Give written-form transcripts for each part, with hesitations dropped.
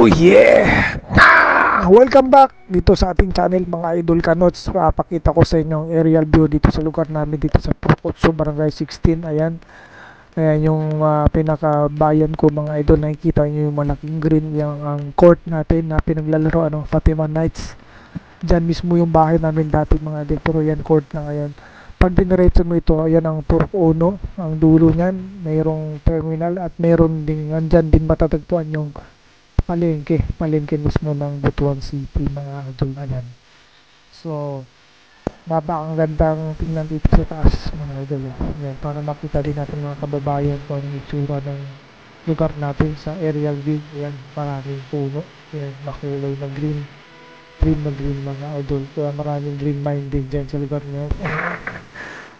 Yeah! Welcome back dito sa ating channel mga idol kanots. Papakita ko sa inyo ang aerial view dito sa lugar namin dito sa Purpotso, Barangay 16. Ayan yung pinakabayan ko mga idol. Nakikita nyo yung malaking green yung ang court natin na pinaglalaroan ng Fatima Nights. Diyan mismo yung bahay namin dati mga idol, pero yan court na ngayon. Pag diniretso mo ito, ayan ang Purok Uno, ang dulo niyan, mayroong terminal at mayroon din, andyan din matatagpuan yung palengke mismo ng Butuan City mga idol. Ayan. So, napakagandang tingnan dito sa taas mga idol. Ayan, para makita din natin mga kababayan kung ang itsura ng lugar natin sa aerial view. Ayan, maraming puno. Ayan, makulay na green. Green na green mga idol. Kaya maraming green mind din dyan sa lugar niya.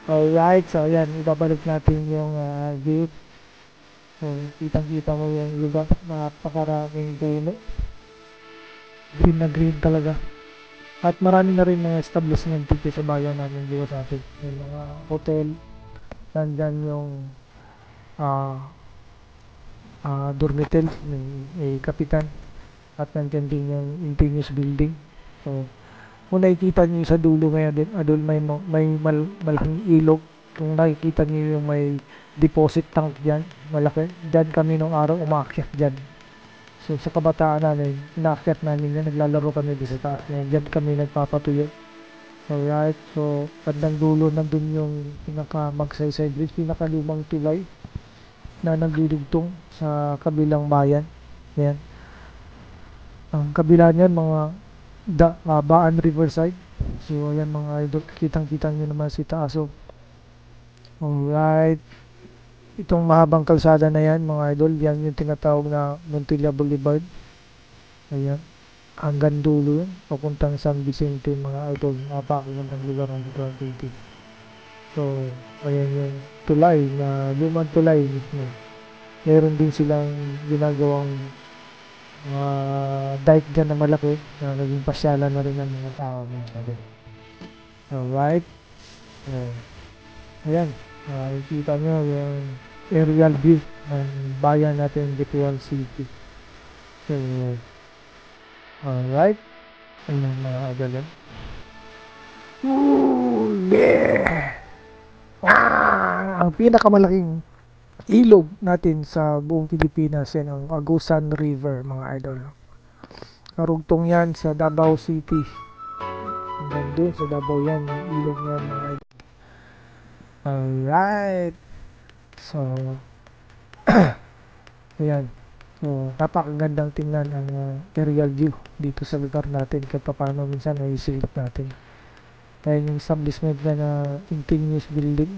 Alright, so ayan, ibabalik natin yung view. So, kitang-kita mo yung lugar, napakaraming puno. Green na green talaga. At marami na rin mga establishment dito sa bayan namin dito sa atin. May mga hotel, nandyan yung dormitel, may kapitan, at nandyan din yung Intimus building. So, kung nakikita nyo sa dulo ngayon din, adol may malaking ilog. Kung nakikita nyo yung may deposit tank dyan, malaki. Dyan kami nung araw umaakyat dyan. So sa kabataan namin, inaakyat namin yan, naglalaro kami dito sa taas. Dyan kami nagpapatuyo. Alright, so bandang dulo nandun yung pinaka-Magsaysay Bridge, pinaka-lumang tulay na naglilugtong sa kabilang bayan. Yan. Ang kabila niyan, mga Baan Riverside. So ayan mga idol, kitang-kita nyo naman si Taaso. Alright, itong mahabang kalsada na yan mga idol, yan yung tinatawag na Montilla Boulevard. Ayan, hanggang dulo yun, papuntang San Vicente mga idol. Napakagandang lugar ng Butuan City. So ayan yung tulay na lumang tulay mismo. Meron din silang ginagawang dike dyan na malaki na naging pasyalan na rin ng mga tao. Alright, ayan, nakikita nyo yung aerial view ng bayan natin, Butuan City. So, alright, ayan mga agalan. Yeah! Ang pinakamalaking ilog natin sa buong Pilipinas yan ang Agusan River mga idol. Karugtong yan sa Davao City. Hanggang doon sa Davao yan, yung ilog yan mga idol. Alright. So, ayan. So, napakagandang tingnan ang aerial view dito sa lugar natin kahit paano minsan ay isilip natin. Ayan yung establishment na Intimus building.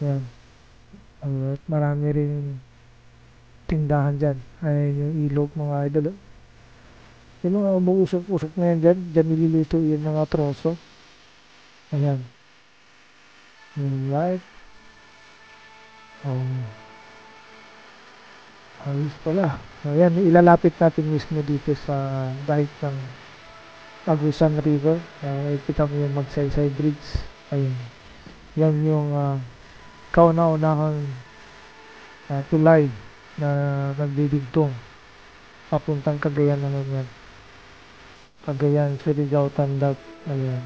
Ayan. At marami rin tindahan dyan. Ayan yung ilog mga idol. Yung mga umuusok-usok na yan dyan, dyan nililito yung mga troso. Ayan. Right. Ayos pala. Ayan, ilalapit natin mismo dito sa right ng Agusan River. Kita mo yung Magsaysay Bridge. Ayun. Yan yung kauna-unahang tulay na naglilingtong papuntang Cagayan na naman. Cagayan, Surigao, Tandag. Ayan.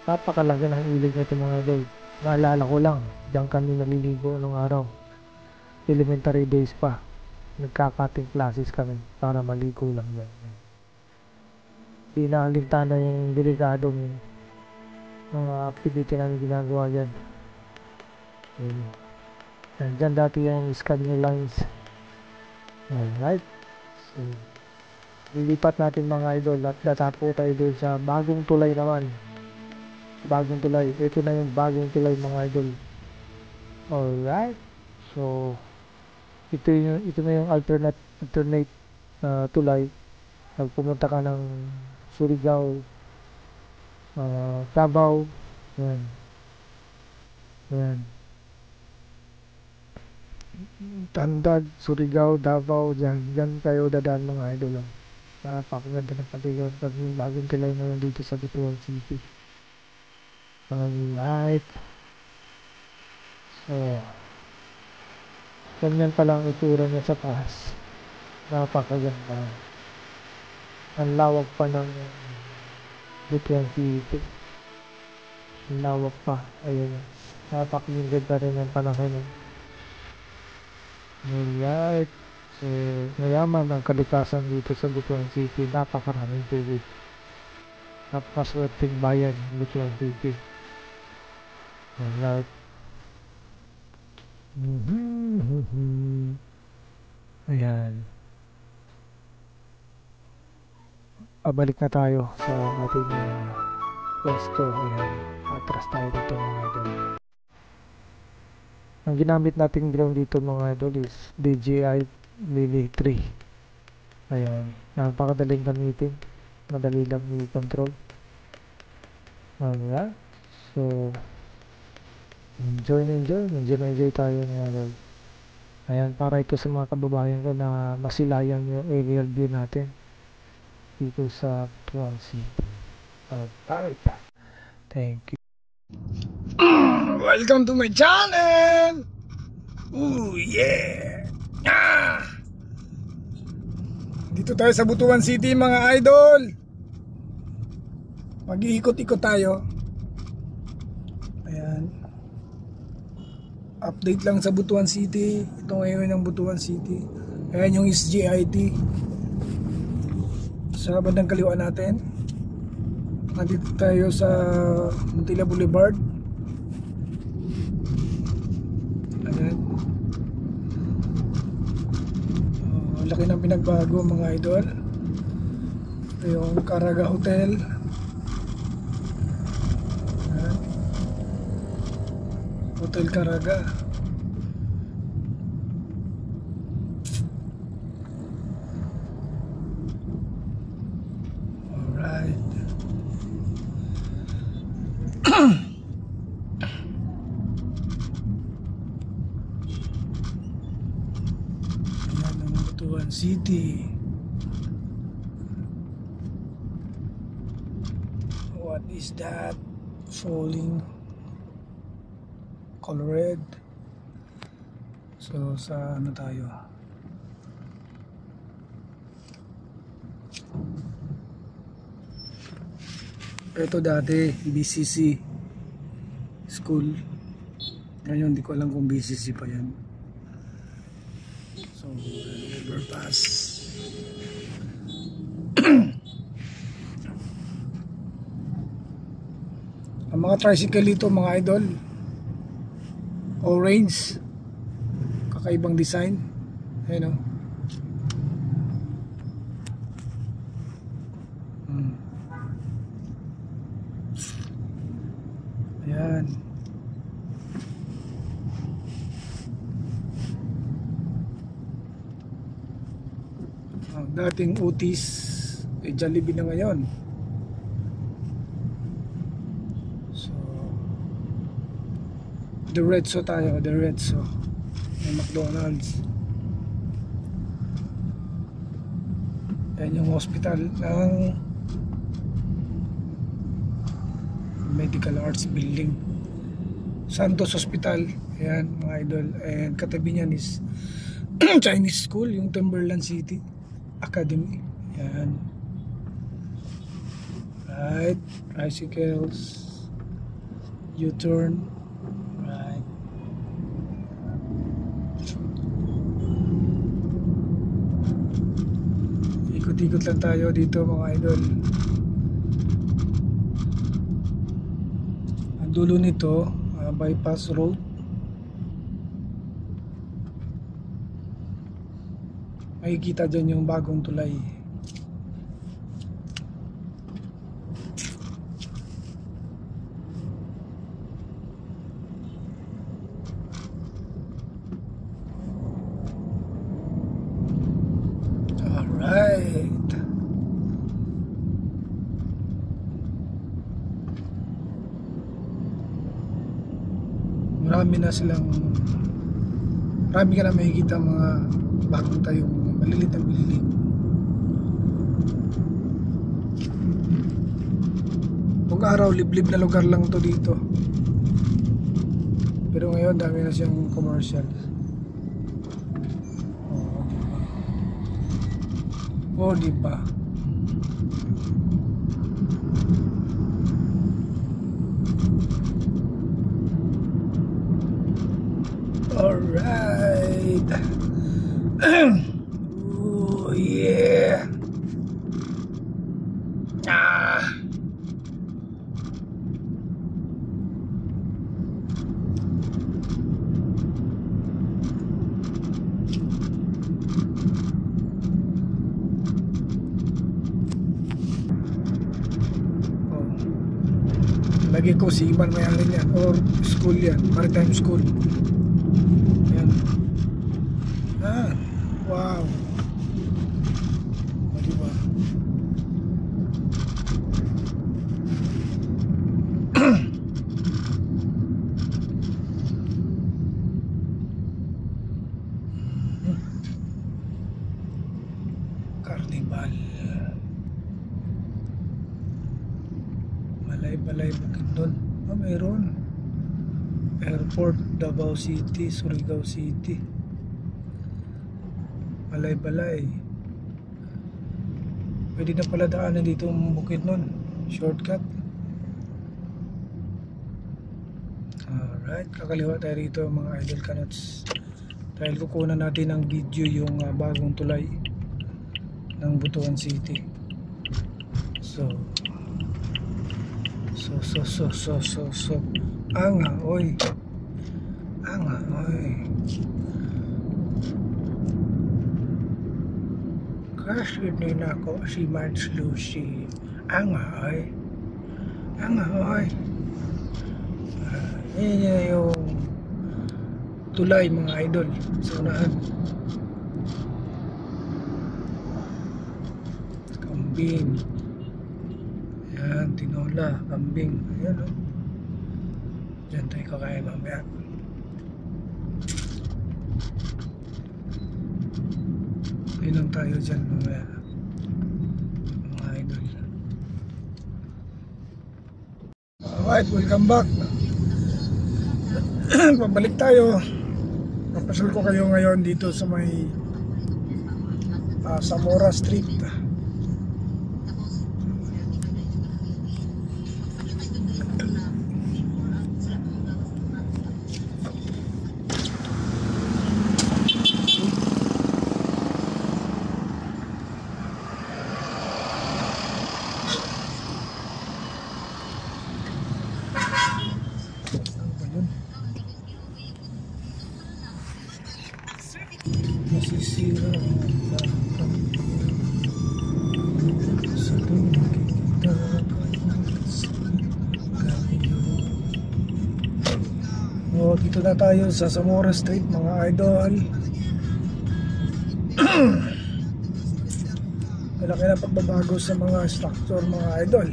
Napakalaki ng ilog nito mga idol. Naalala ko lang, diyan kami naliligo nung araw. Elementary days pa. Nagkakating classes kami para maligo lang yan. Di nakalintana yung delikadong mga activity namin ginagawa dyan. Dyan dati yung Scania lines. Alright. So, lilipat natin mga idol at datapo tayo doon sa bagong tulay naman. Bagong tulay. Ito na yung bagong tulay mga idol. Alright. So, ito na yung alternate tulay. Pag pumunta ka ng Surigao, Davao, yan. Yan. Tandag, Surigao, Davao, dyan kayo dadaan mga idol. Napakaganda ng patigaw pag yung bagong tulay na dito sa Butuan City. Alright. So, ganyan pala ang itsura niya sa taas. napakaganda. Ang lawak pa ng Butuan City. Ang lawak pa. Ayun. Napakaganda pa rin ang panahon. Alright. So, mayaman ang kalikasan dito sa Butuan City. Napakaraming tubig. Napakaswerteng bayan ng Butuan City. Alright. Ayan. Balik na tayo sa ating pwesto. Ayan. Atras tayo dito mga idol. Ang ginamit nating drone dito mga idol is DJI Mini 3. Ayan. Napakadaling gamitin. Madali lang i-control. Ayan. So, enjoy tayo mga idol. Ayan, para ito sa mga kababayan ko na masilayan yung aerial view natin dito sa Butuan City. Alright. Thank you. Welcome to my channel! Ooh, yeah! Dito tayo sa Butuan City mga idol. Mag-iikot-ikot tayo. Ayan. Update lang sa Butuan City. Ito ngayon ng Butuan City. Ayan yung SGIT. Sa bandang kaliwa natin. Nandito tayo sa Montilla Boulevard. Ayan. Laki ng pinagbago mga idol. Ito yung Caraga Hotel. Ayan. Hotel Caraga. Alright. Ayan ang Butuan City. What is that? Falling color red. So sa ano tayo? Ito dati BCC school. Ngayon hindi ko alam kung BCC pa yan. So overpass. Ang mga tricycle dito mga idol, orange, kakaibang design. Ayan o. Ayan. Ang dating Otis Jollibee na ngayon. Diretso tayo, diretso. May McDonald's. Yan yung hospital ng Medical Arts Building. Santos Hospital. Ayan mga idol. And katabi niyan is Chinese School, yung Timberland City Academy. Ayan. Right. Tricycles. U-turn. Ikot-ikot lang tayo dito mga idol. Ang dulo nito bypass road. Makikita dyan yung bagong tulay. Alright. Marami ka na makikita mga bagong tayong malilit ang building. Kung araw liblib na lugar lang to dito, pero ngayon dami na siyang commercial. O, diba? Alright. Oh, yeah. Ah. Lagi ko Seaman may alin yan or school yan, maritime school yan. Ah, wow. O, diba? Carnival, Balay Bukid doon. Ah, mayroon. Airport, Davao City, Surigao City. Balay. Pwede na pala daanan dito ang bukid nun. Shortcut. Alright, kakaliwa tayo rito mga idol kanots. Dahil kukunan natin ng video yung bagong tulay ng Butuan City. So anga oy kasi din ako si Marge Lucy anga oy yun yung tulay mga idol sa unahan. Kambing yan, tinola, kambing. Ayan o. Diyan tayo kakain mamaya. Inom tayo dyan mamaya mga idol. Alright, welcome back. Pabalik tayo. Papasal ko kayo ngayon dito sa may Zamora Street. Masisira sa pagkikita o, dito na tayo sa Zamora Street mga idol. Malaki na pagbabago sa mga structure mga idol.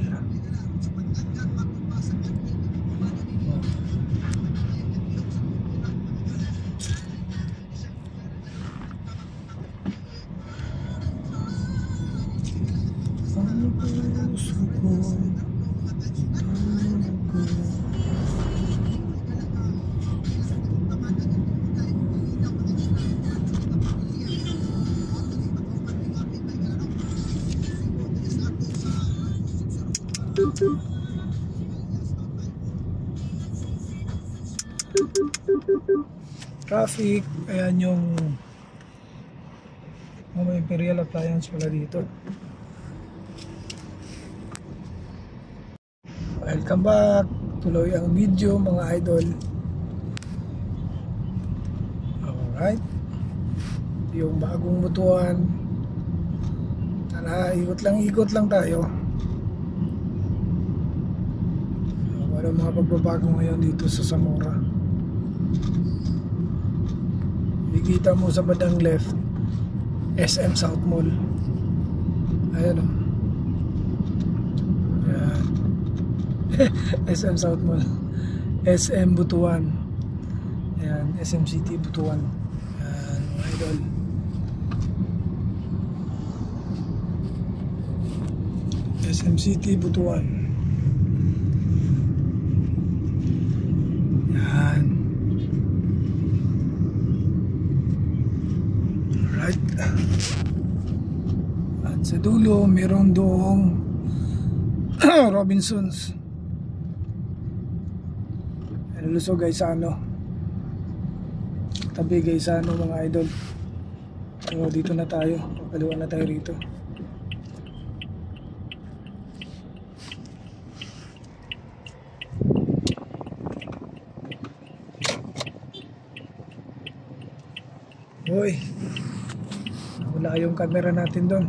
Traffic, ayan yung may Imperial Appliance pala dito. Welcome back, tuloy ang video mga idol. Alright, yung bagong Butuan. Tara, ikot lang tayo. Ano mga pagbabago ngayon dito sa Zamora. Ikita mo sa bandang left, SM South Mall. Ayan o. Ayan. SM South Mall. SM Butuan. Ayan, SM City Butuan. Ayan, mga idol. SM City Butuan. Ayan. Alright. At sa dulo, meron doong Robinsons. Lulusog guys sa ano, tabi guys sa ano mga idol. So, dito na tayo, papaliwan na tayo rito. Uy, wala yung camera natin doon.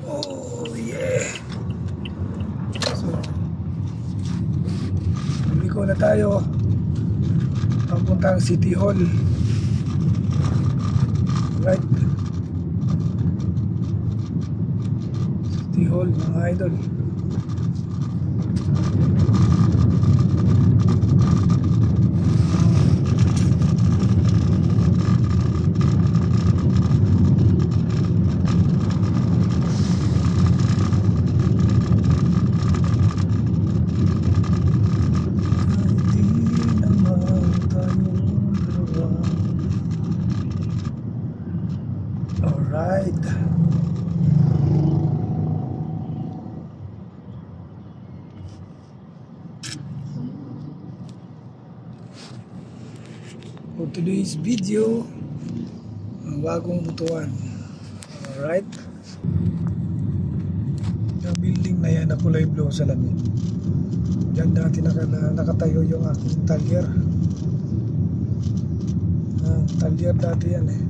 Oh yeah. So, lumiko na tayo papuntang City Hall. Right, City Hall mga idol. Alright. For today's video, ang bagong butuan. Alright. Yung building na yan na kulay blue sa lamin. Diyan dati nakatayo yung aking talyer. Talyer dati yan eh.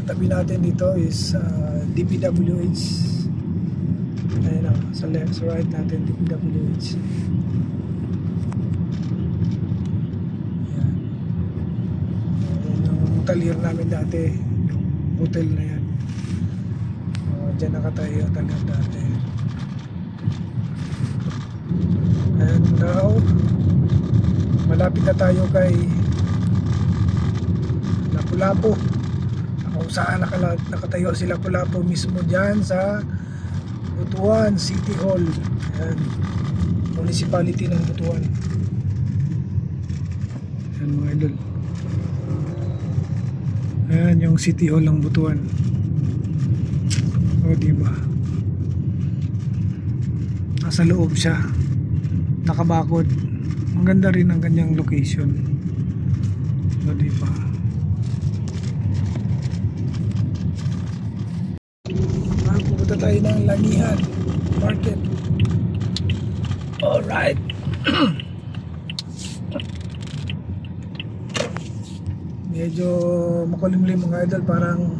Katabi natin dito is DPWH. Ayan na, sa left, sa right natin DPWH. Ayan. Ayan yung talyer namin dati, yung hotel na yan. Diyan nakatayo yung talyer dati. And now, malapit na tayo kay Lapu-Lapu. Kung saan nakatayo sila Lapu-Lapu mismo dyan sa Butuan City Hall. Ayan, municipality ng Butuan. Ayan mga idol. Ayan yung City Hall ng Butuan. O diba, nasa loob siya, nakabakod. Maganda rin ang kanyang location. O diba, pupunta tayo ng Langihan Market. Alright. Medyo makulimlim mga idol, parang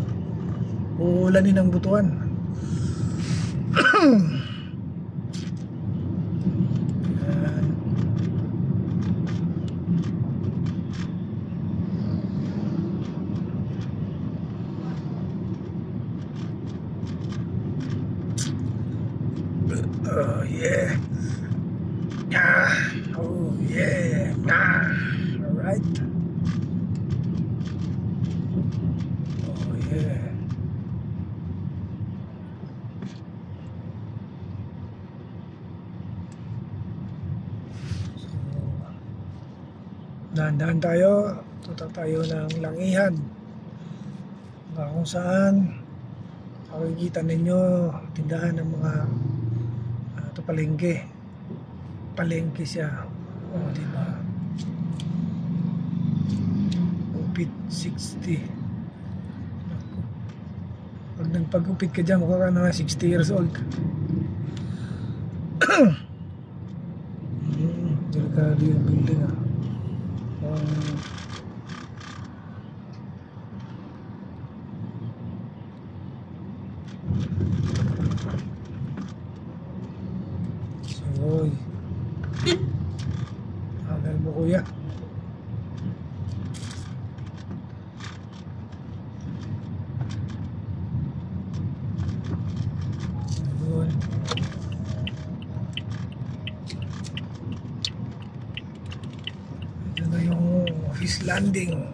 uulanin ng Butuan. Oh yeah. Oh yeah. Alright. Oh yeah. So, dahan-dahan tayo. Tutok tayo ng Langihan. Kung saan makikita ninyo tindahan ng mga ito palengke siya. O diba, upit 60. Pag nagpag-upit ka dyan, mukha ka na 60 years old. Delikado yung building Oy, tagal mo kuya. Ayun. Ito na yung office landing.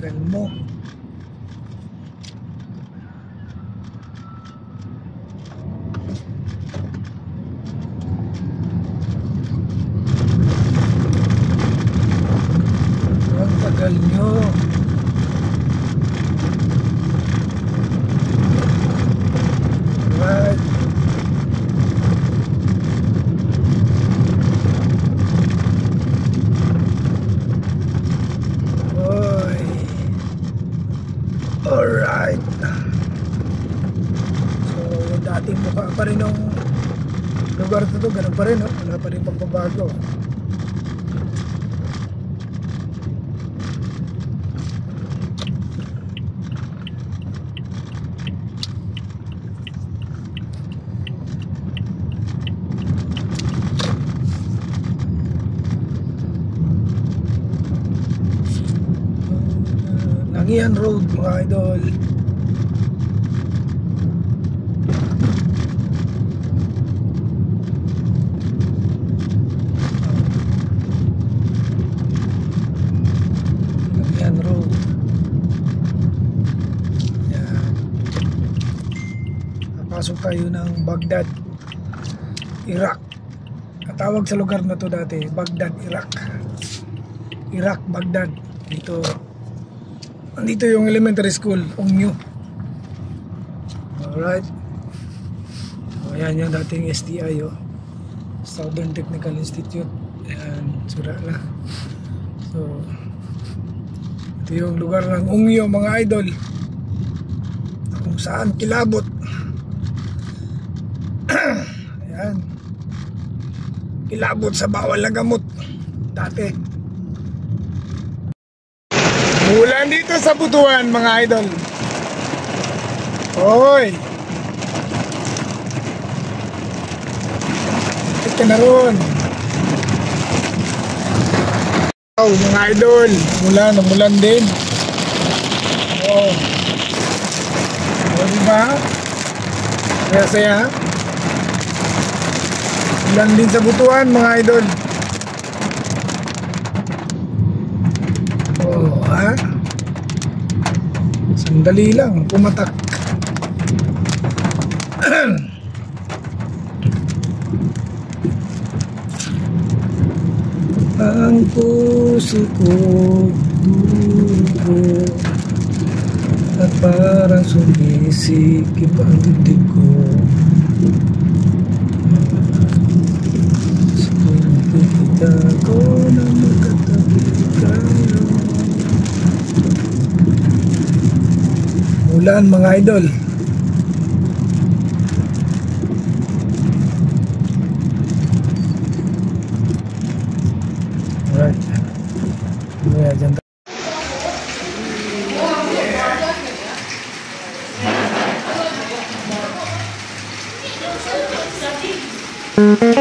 tagal mo. Ang tagal nyo. Right. Oy. Alright. So, yung dating mukha pa rin ng lugar na to, ganun pa rin, no? Wala pa rin pagbabago. Langian Road, mga idol. Langian Road. Yan. Napasok tayo ng Baghdad, Iraq. Ang tawag sa lugar na to dati, Baghdad, Iraq. Iraq, Baghdad. Dito. Andito yung elementary school, Ungyo. Alright. O, ayan yung dating STI, oh. Southern Technical Institute. Ayan, sura na. So, ito yung lugar ng Ungyo, mga idol. Kung saan kilabot. Ayan. Kilabot sa bawal na gamot. Dati. Ulan dito sa Butuan, mga idol. Hoy. Ito na ron. Oh, mga idol. Umulan din. Oh. Oh, diba? Saya-saya. Ulan din sa Butuan, mga idol. Oh, ha? Sandali lang, pumatak. Ang puso ko dugo at parang sumisikip ang dibdib ko. Siguro kita ko na magkatabi kayo. Ulan, mga idol. Alright. Kaya dyan tayo.